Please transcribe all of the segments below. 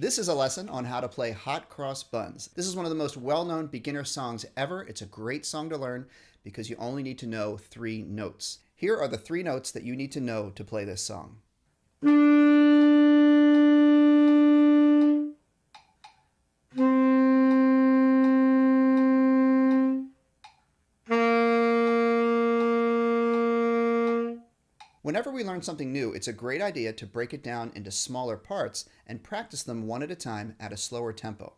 This is a lesson on how to play Hot Cross Buns. This is one of the most well-known beginner songs ever. It's a great song to learn because you only need to know 3 notes. Here are the 3 notes that you need to know to play this song. Whenever we learn something new, it's a great idea to break it down into smaller parts and practice them one at a time at a slower tempo.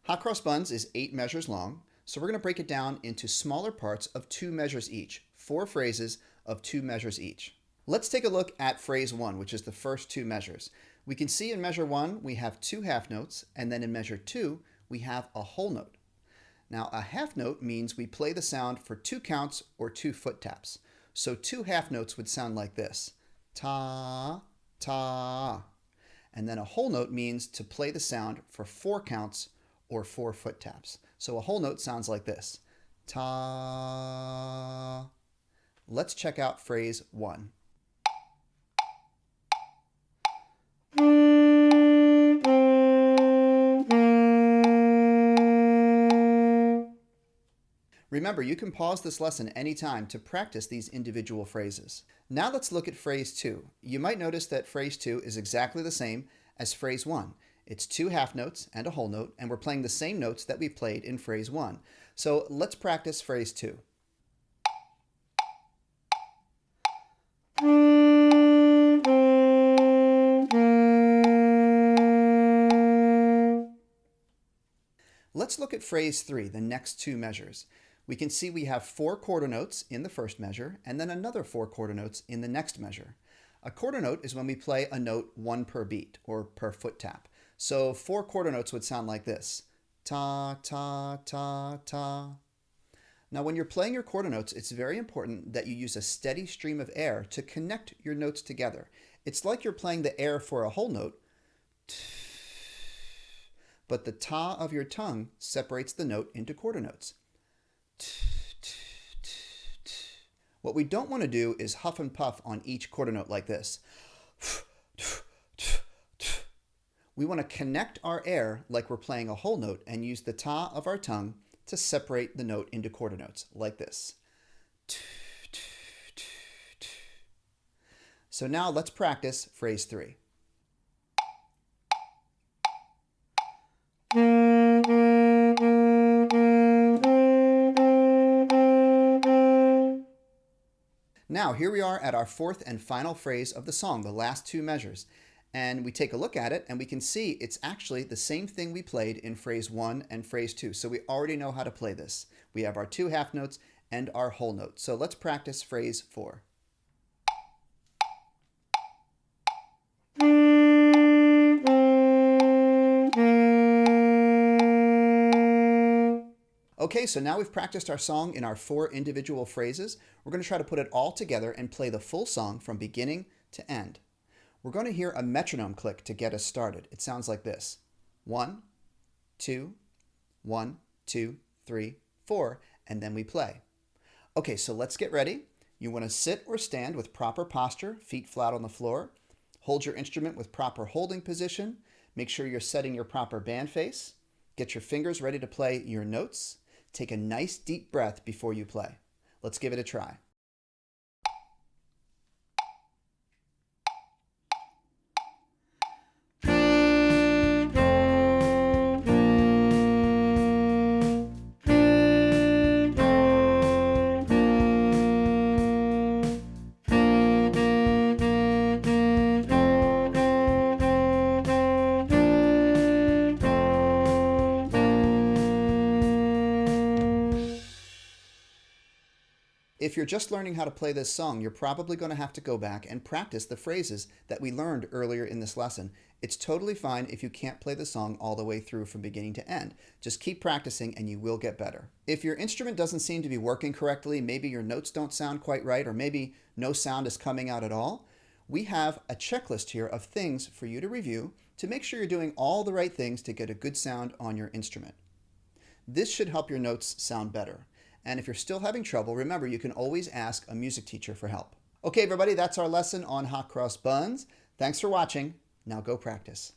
Hot Cross Buns is 8 measures long, so we're going to break it down into smaller parts of 2 measures each, 4 phrases of 2 measures each. Let's take a look at phrase 1, which is the first 2 measures. We can see in measure 1 we have 2 half notes, and then in measure 2 we have a whole note. Now a half note means we play the sound for 2 counts or 2 foot taps. So 2 half notes would sound like this, ta, ta. And then a whole note means to play the sound for 4 counts or 4 foot taps. So a whole note sounds like this, ta. Let's check out phrase 1. Remember, you can pause this lesson anytime to practice these individual phrases. Now let's look at phrase 2. You might notice that phrase 2 is exactly the same as phrase 1. It's 2 half notes and a whole note, and we're playing the same notes that we played in phrase 1. So let's practice phrase 2. Let's look at phrase 3, the next 2 measures. We can see we have 4 quarter notes in the first measure and then another 4 quarter notes in the next measure. A quarter note is when we play a note 1 per beat or per foot tap. So 4 quarter notes would sound like this, ta, ta, ta, ta. Now when you're playing your quarter notes, it's very important that you use a steady stream of air to connect your notes together. It's like you're playing the air for a whole note, but the ta of your tongue separates the note into quarter notes. What we don't want to do is huff and puff on each quarter note like this. We want to connect our air like we're playing a whole note and use the ta of our tongue to separate the note into quarter notes like this. So now let's practice phrase 3. Now, here we are at our 4th and final phrase of the song, the last 2 measures. And we take a look at it and we can see it's actually the same thing we played in phrase 1 and phrase 2. So we already know how to play this. We have our 2 half notes and our whole note. So let's practice phrase 4. Okay, so now we've practiced our song in our 4 individual phrases. We're going to try to put it all together and play the full song from beginning to end. We're going to hear a metronome click to get us started. It sounds like this. 1, 2, 1, 2, 3, 4, and then we play. Okay, so let's get ready. You want to sit or stand with proper posture, feet flat on the floor. Hold your instrument with proper holding position. Make sure you're setting your proper band face. Get your fingers ready to play your notes. Take a nice deep breath before you play. Let's give it a try. If you're just learning how to play this song, you're probably going to have to go back and practice the phrases that we learned earlier in this lesson. It's totally fine if you can't play the song all the way through from beginning to end. Just keep practicing and you will get better. If your instrument doesn't seem to be working correctly, maybe your notes don't sound quite right, or maybe no sound is coming out at all, we have a checklist here of things for you to review to make sure you're doing all the right things to get a good sound on your instrument. This should help your notes sound better. And if you're still having trouble, remember you can always ask a music teacher for help. Okay, everybody, that's our lesson on Hot Cross Buns. Thanks for watching. Now go practice.